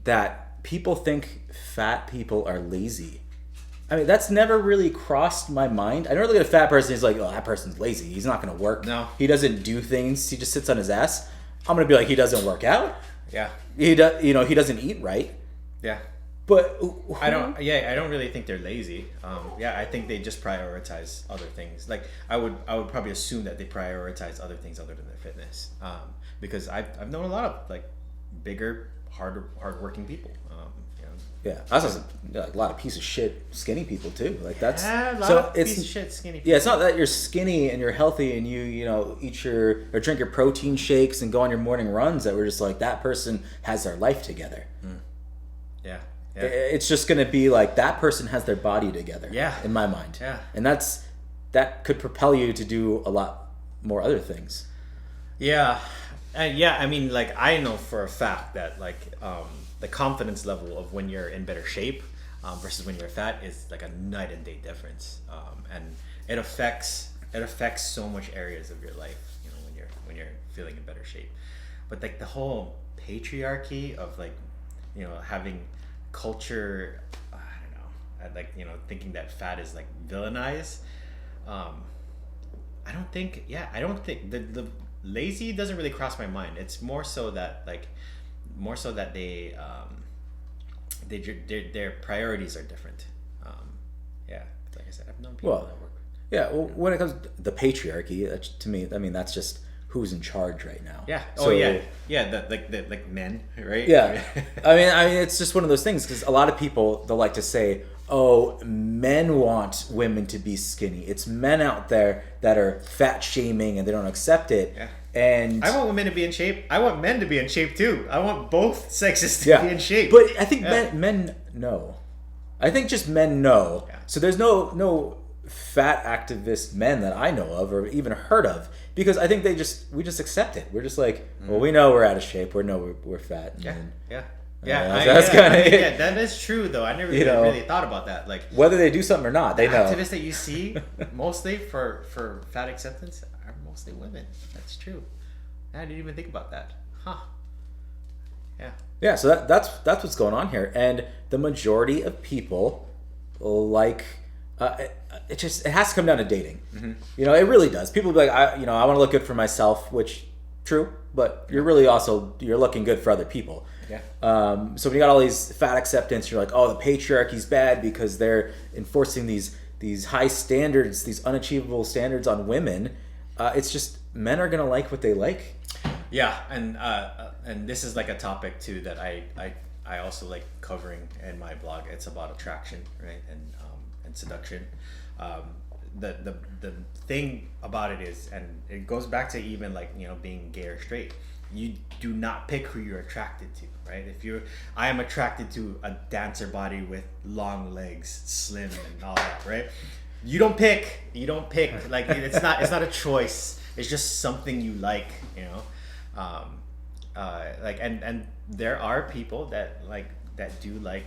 B: that people think fat people are lazy. I mean, that's never really crossed my mind. I never look at a fat person and it's like, oh, that person's lazy. He's not going to work.
A: No.
B: He doesn't do things. He just sits on his ass. I'm going to be like, he doesn't work out.
A: Yeah.
B: He doesn't eat right.
A: Yeah.
B: But
A: I don't really think they're lazy. I think they just prioritize other things. Like I would probably assume that they prioritize other things other than their fitness. Because I've known a lot of like bigger, hardworking people.
B: Yeah, I was like a lot of piece of shit skinny people too. Like that's
A: a lot of piece of shit skinny people.
B: Yeah, it's not that you're skinny and you're healthy and you eat or drink your protein shakes and go on your morning runs that we're just like that person has their life together.
A: Yeah. Yeah.
B: It's just going to be like that person has their body together.
A: Yeah.
B: In my mind.
A: Yeah.
B: And that could propel you to do a lot more other things.
A: Yeah. Yeah, I mean, like, I know for a fact that, like, the confidence level of when you're in better shape versus when you're fat is like a night and day difference. And it affects so much areas of your life, you know, when you're feeling in better shape. But, like, the whole patriarchy of, like, you know, having culture, I don't know, like, you know, thinking that fat is, like, villainized. I don't think the lazy doesn't really cross my mind. It's more so that their priorities are different. Yeah, like I said, I've known people that work.
B: Yeah, well, when it comes to the patriarchy, to me, I mean, that's just who's in charge right now.
A: Yeah.
B: So,
A: Like men, right?
B: Yeah. I mean, it's just one of those things because a lot of people, they'll like to say, oh, men want women to be skinny. It's men out there that are fat shaming and they don't accept it.
A: Yeah.
B: And
A: I want women to be in shape. I want men to be in shape too. I want both sexes to be in shape.
B: But I think men know. I think just men know.
A: Yeah.
B: So there's no fat activist men that I know of or even heard of because I think we just accept it. We're just like, well, we know we're out of shape. We know we're fat.
A: Yeah.
B: And,
A: Yeah,
B: that's kind of
A: yeah, that is true though. I never really thought about that. Like
B: whether they do something or not, they know.
A: Activists that you see mostly for fat acceptance are mostly women. That's true. I didn't even think about that. Huh. Yeah.
B: Yeah. So that's what's going on here, and the majority of people like it has to come down to dating. Mm-hmm. You know, it really does. People be like, I want to look good for myself, which true, but you're really you're looking good for other people.
A: Yeah.
B: So when you got all these fat acceptance, you're like, oh, the patriarchy's bad because they're enforcing these high standards, these unachievable standards on women. It's just men are gonna like what they like.
A: Yeah, and this is like a topic too that I also like covering in my blog. It's about attraction, right, and seduction. The thing about it is, and it goes back to even like, you know, being gay or straight. You do not pick who you're attracted to, right? I am attracted to a dancer body with long legs, slim and all that, right? You don't pick. Like it's not a choice. It's just something you like, you know. Like and there are people that do like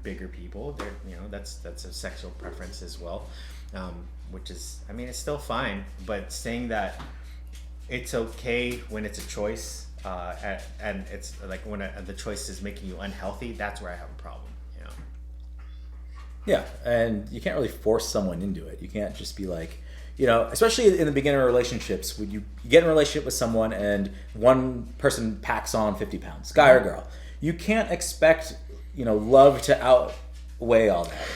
A: bigger people. They're, you know, that's a sexual preference as well, which is, I mean, it's still fine. But saying that it's okay when it's a choice. And it's like when the choice is making you unhealthy, that's where I have a problem, you know.
B: Yeah, and you can't really force someone into it. You can't just be like, you know, especially in the beginning of relationships, when you get in a relationship with someone and one person packs on 50 pounds, guy or girl, you can't expect, you know, love to outweigh all that.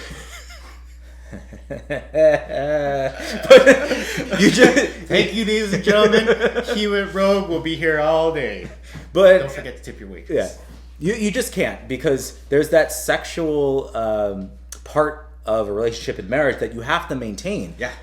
B: But you just
A: thank you, ladies and gentlemen. Hewitt Rogue will be here all day.
B: But
A: don't forget to tip your waitress.
B: Yeah, you just can't, because there's that sexual part of a relationship and marriage that you have to maintain.
A: Yeah.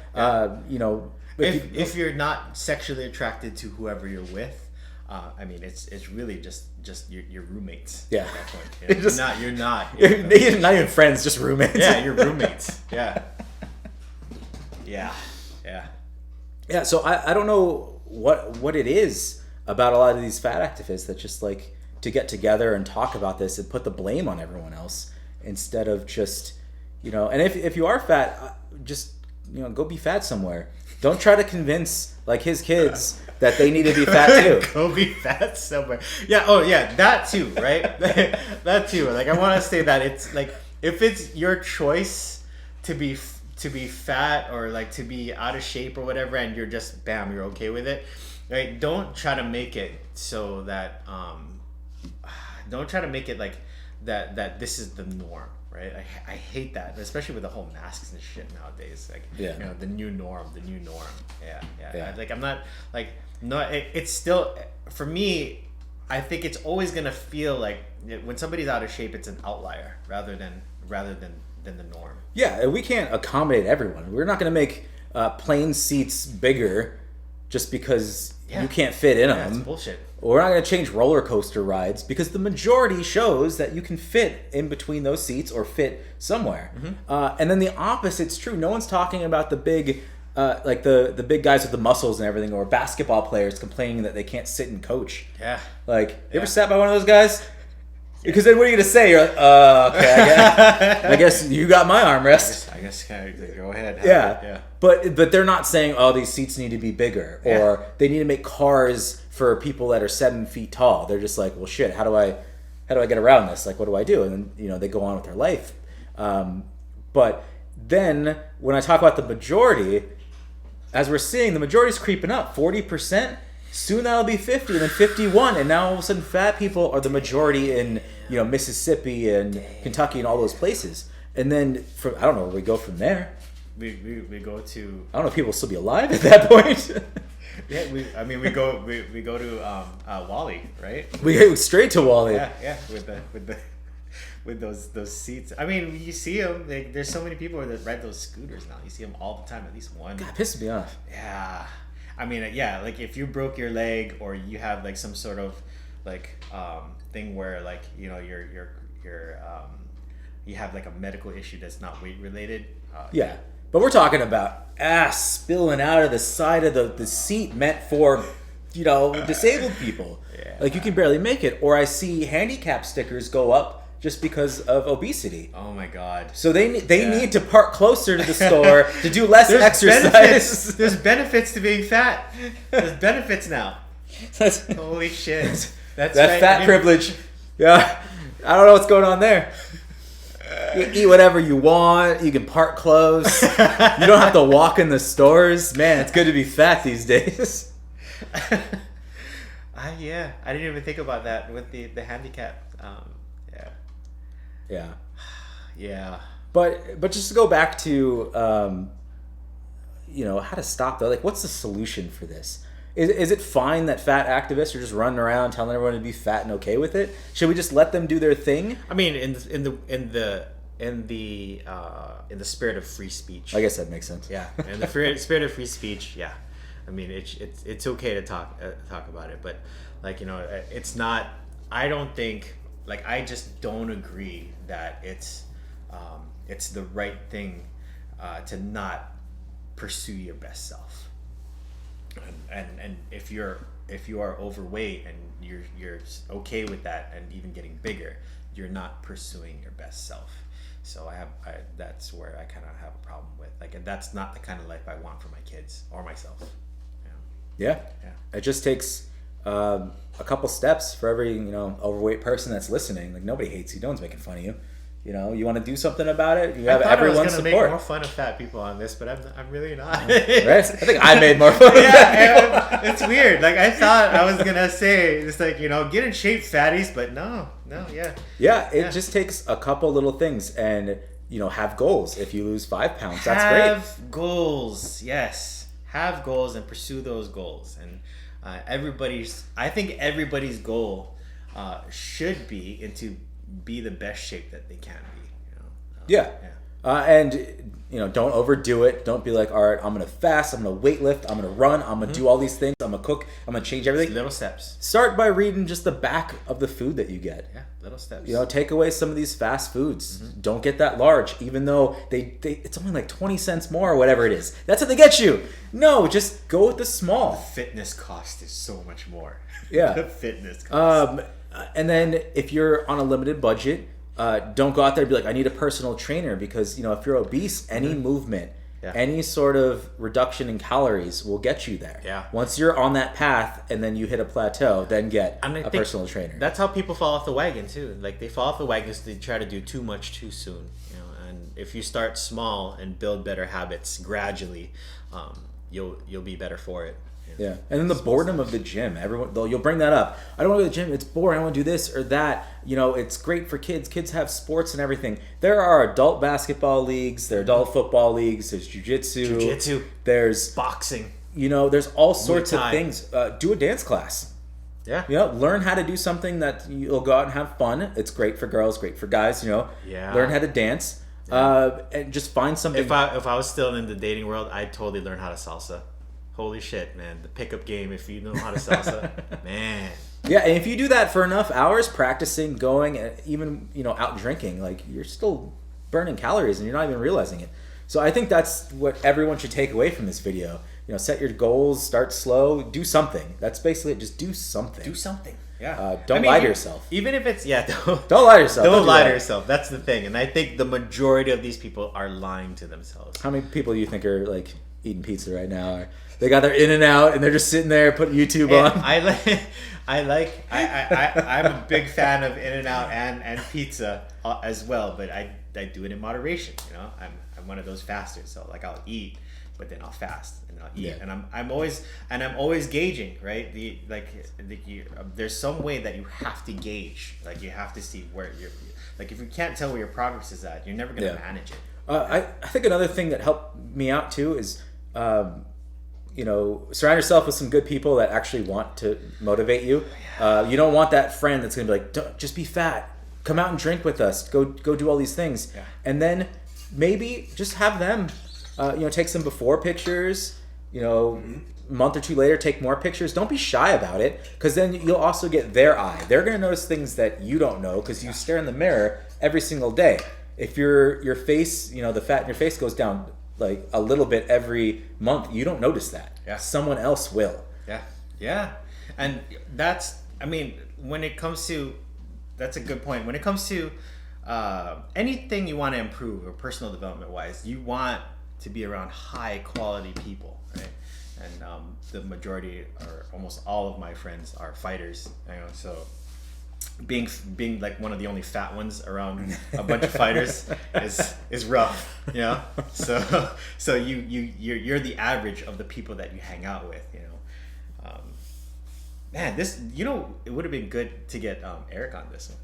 B: You know,
A: if you're not sexually attracted to whoever you're with, I mean, it's really just your roommates.
B: Yeah.
A: At that point, you know? You're not
B: not even friends, just roommates.
A: Yeah, you're roommates. Yeah. Yeah.
B: So I don't know what it is about a lot of these fat activists that just like to get together and talk about this and put the blame on everyone else instead of just, you know. And if you are fat, just, you know, go be fat somewhere. Don't try to convince like his kids that they need to be fat too.
A: Go be fat somewhere. Yeah. Oh, yeah. That too, right? That too. Like, I want to say that it's like, if it's your choice to be fat or like to be out of shape or whatever, and you're just you're okay with it, right? Don't try to make it so that don't try to make it like that this is the norm, right? I hate that, especially with the whole masks and shit nowadays. Like, you know, the new norm. Yeah. Like, I'm not like, no, it's still, for me, I think it's always gonna feel like when somebody's out of shape, it's an outlier rather than the norm.
B: Yeah, we can't accommodate everyone. We're not gonna make plane seats bigger just because
A: Yeah.
B: you can't fit in
A: Yeah, it's
B: them.
A: bullshit.
B: We're not going to change roller coaster rides because the majority shows that you can fit in between those seats or fit somewhere. And then the opposite's true. No one's talking about the big, like the big guys with the muscles and everything, or basketball players complaining that they can't sit and coach.
A: Yeah.
B: Like, you ever sat by one of those guys? Because then what are you going to say? You're like, okay, I guess you got my armrest.
A: I guess kind of go ahead.
B: Yeah. But they're not saying, oh, these seats need to be bigger, or they need to make cars for people that are 7 feet tall. They're just like, well, shit, how do I get around this? Like, what do I do? And then, they go on with their life. But then when I talk about the majority, as we're seeing, the majority's creeping up, 40%. Soon that'll be 50, and then 51, and now all of a sudden fat people are the majority in Mississippi and Kentucky and all those places. And then I don't know where we go from there.
A: We go to.
B: I don't know if people will still be alive at that point.
A: Yeah, we go to Wally, right?
B: We go straight to Wally.
A: Yeah, with those seats. I mean, you see them. There's so many people that ride those scooters now. You see them all the time. At least one.
B: God, pisses me off.
A: Yeah, I mean, yeah. Like if you broke your leg or you have like some sort of thing where like you have like a medical issue that's not weight related.
B: Yeah. But we're talking about ass spilling out of the side of the seat meant for, disabled people.
A: Yeah.
B: Like you can barely make it. Or I see handicap stickers go up just because of obesity.
A: Oh my God.
B: So they need to park closer to the store to do less exercise.
A: Benefits. There's benefits to being fat. There's benefits now. Holy shit. That's right.
B: fat privilege. Yeah. I don't know what's going on there. You eat whatever you want. You can park close. You don't have to walk in the stores. Man, it's good to be fat these days.
A: Yeah, I didn't even think about that with the handicap.
B: Yeah.
A: Yeah.
B: But just to go back to how to stop though. Like, what's the solution for this? Is it fine that fat activists are just running around telling everyone to be fat and okay with it? Should we just let them do their thing?
A: I mean, in the spirit of free speech.
B: I guess that makes sense.
A: Yeah, in the spirit of free speech. Yeah, I mean, it's okay to talk about it, but it's not. I don't think. I just don't agree that it's the right thing to not pursue your best self. And if you are overweight and you're okay with that and even getting bigger, you're not pursuing your best self. So that's where I kind of have a problem with and that's not the kind of life I want for my kids or myself.
B: Yeah. It just takes a couple steps for every overweight person that's listening. Like, nobody hates you. No one's making fun of you. You want to do something about it. You have everyone's support. I was going to make
A: more fun of fat people on this, but I'm really not.
B: Right? I think I made more fun of fat people.
A: It's weird. I thought I was gonna say it's get in shape, fatties, but no, yeah.
B: Yeah, it just takes a couple little things, and have goals. If you lose 5 pounds, that's great.
A: Have goals, yes. Have goals and pursue those goals. And I think everybody's goal should be to be the best shape that they can be.
B: And don't overdo it. Don't be like, all right, I'm gonna fast, I'm gonna weightlift, I'm gonna run, I'm gonna do all these things, I'm gonna cook, I'm gonna change everything.
A: Little steps.
B: Start by reading just the back of the food that you get.
A: Yeah, little steps.
B: Take away some of these fast foods. Don't get that large, even though they it's only like 20 cents more or whatever it is. That's what they get you. No, just go with the small.
A: The fitness cost is so much more.
B: Yeah.
A: The fitness cost.
B: And then if you're on a limited budget, don't go out there and be like, I need a personal trainer, because if you're obese, any movement, any sort of reduction in calories will get you there.
A: Yeah.
B: Once you're on that path and then you hit a plateau, then get a personal trainer.
A: That's how people fall off the wagon too. They fall off the wagon because they try to do too much too soon. And if you start small and build better habits gradually, you'll be better for it.
B: Yeah, and then the boredom of the gym. Everyone, though, you'll bring that up. I don't want to go to the gym. It's boring. I want to do this or that. It's great for kids. Kids have sports and everything. There are adult basketball leagues. There are adult football leagues. There's jiu-jitsu. There's
A: boxing.
B: There's all sorts of things. Do a dance class.
A: Yeah.
B: Learn how to do something that you'll go out and have fun. It's great for girls, great for guys.
A: Yeah.
B: Learn how to dance. And just find something.
A: If I was still in the dating world, I'd totally learn how to salsa. Holy shit, man. The pickup game, if you know how to salsa, man.
B: Yeah, and if you do that for enough hours, practicing, going, and even, out drinking, like, you're still burning calories and you're not even realizing it. So I think that's what everyone should take away from this video. Set your goals, start slow, do something. That's basically it. Just do something.
A: Do something. Yeah.
B: Don't lie to yourself.
A: Even if it's,
B: don't lie to yourself.
A: Don't lie to yourself. That's the thing. And I think the majority of these people are lying to themselves.
B: How many people do you think are like eating pizza right now? Or they got their In-N-Out and they're just sitting there putting YouTube on.
A: I'm a big fan of In-N-Out and pizza as well, but I do it in moderation. I'm one of those fasters. So like I'll eat, but then I'll fast and I'll eat, and I'm always gauging, right? There's some way that you have to gauge, like you have to see where you're, like if you can't tell where your progress is at, you're never gonna manage it.
B: I think another thing that helped me out too is, surround yourself with some good people that actually want to motivate you. You don't want that friend that's gonna be like, don't, just be fat, come out and drink with us, go do all these things, and then maybe just have them. Take some before pictures, a month or two later, take more pictures. Don't be shy about it, because then you'll also get their eye. They're going to notice things that you don't know because you stare in the mirror every single day. If your face, the fat in your face goes down like a little bit every month, you don't notice that.
A: Yeah.
B: Someone else will.
A: Yeah. Yeah. And that's a good point. When it comes to anything you want to improve or personal development wise, you want to be around high quality people, right? And the majority or almost all of my friends are fighters, so being like one of the only fat ones around a bunch of fighters is rough, so you're the average of the people that you hang out with, man. This, it would have been good to get Eric on this one.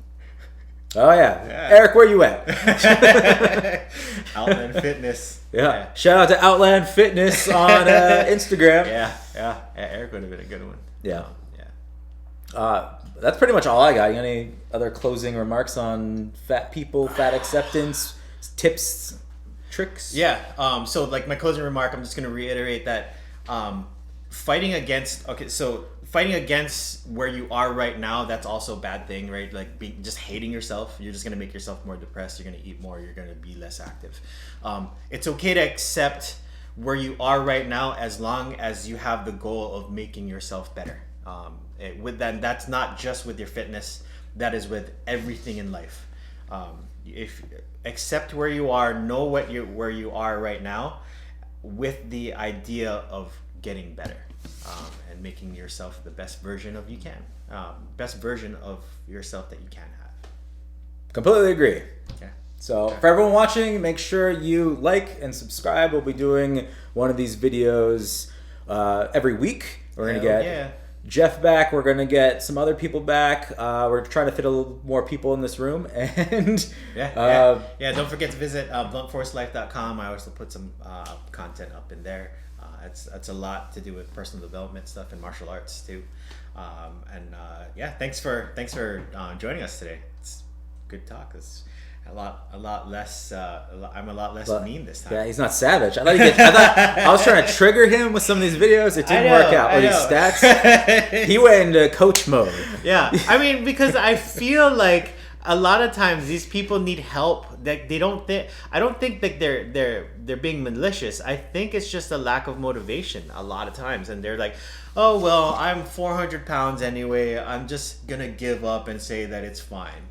B: Oh yeah. Eric, where you at?
A: Outland Fitness.
B: Yeah. Shout out to Outland Fitness on Instagram.
A: Yeah. Eric would have been a good one.
B: Yeah. That's pretty much all I got. You got any other closing remarks on fat people, fat acceptance, tips, tricks?
A: Yeah. So like my closing remark, I'm just going to reiterate that fighting against where you are right now, that's also a bad thing, right? Like just hating yourself, you're just going to make yourself more depressed. You're going to eat more. You're going to be less active. It's okay to accept where you are right now as long as you have the goal of making yourself better. With that, that's not just with your fitness. That is with everything in life. If accept where you are, know where you are right now, with the idea of getting better. And making yourself the best version of best version of yourself that you can have.
B: Completely agree.
A: Yeah.
B: So for everyone watching, make sure you like and subscribe. We'll be doing one of these videos every week. We're gonna get Jeff back. We're gonna get some other people back. We're trying to fit a little more people in this room, and
A: Don't forget to visit bluntforcelife.com. I also put some content up in there. It's a lot to do with personal development stuff and martial arts too, thanks for joining us today. It's good talk. It's a lot less. I'm a lot less mean this time.
B: Yeah, he's not savage. I thought I was trying to trigger him with some of these videos. It didn't work out with his stats. He went into coach mode.
A: Yeah, because I feel like a lot of times these people need help. Like I don't think that they're being malicious. I think it's just a lack of motivation a lot of times, and they're like, oh well, I'm 400 pounds anyway, I'm just gonna give up and say that it's fine,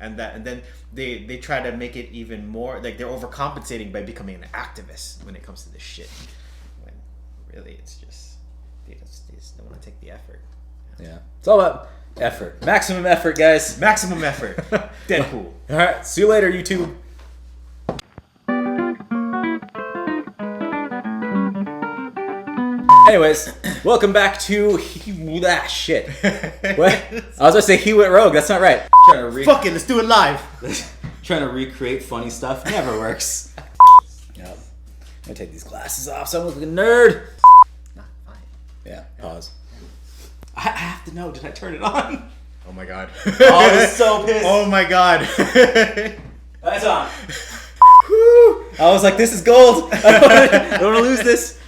A: and then they try to make it even more like they're overcompensating by becoming an activist when it comes to this shit, when really it's just they just don't want to take the effort.
B: Yeah, it's all about effort. Maximum effort, guys.
A: Maximum effort. Deadpool.
B: All right. See you later, YouTube. Anyways, welcome back to shit. What? I was gonna say he went rogue. That's not right.
A: Fuck it. Let's do it live.
B: Trying to recreate funny stuff never works. Yep. I'm gonna take these glasses off so I look like a nerd.
A: Not fine.
B: Yeah. Pause. I have to know, did I turn it on?
A: Oh my god.
B: Oh, I was so pissed.
A: Oh my god.
B: That's on. Woo. I was like, this is gold. I don't want to lose this.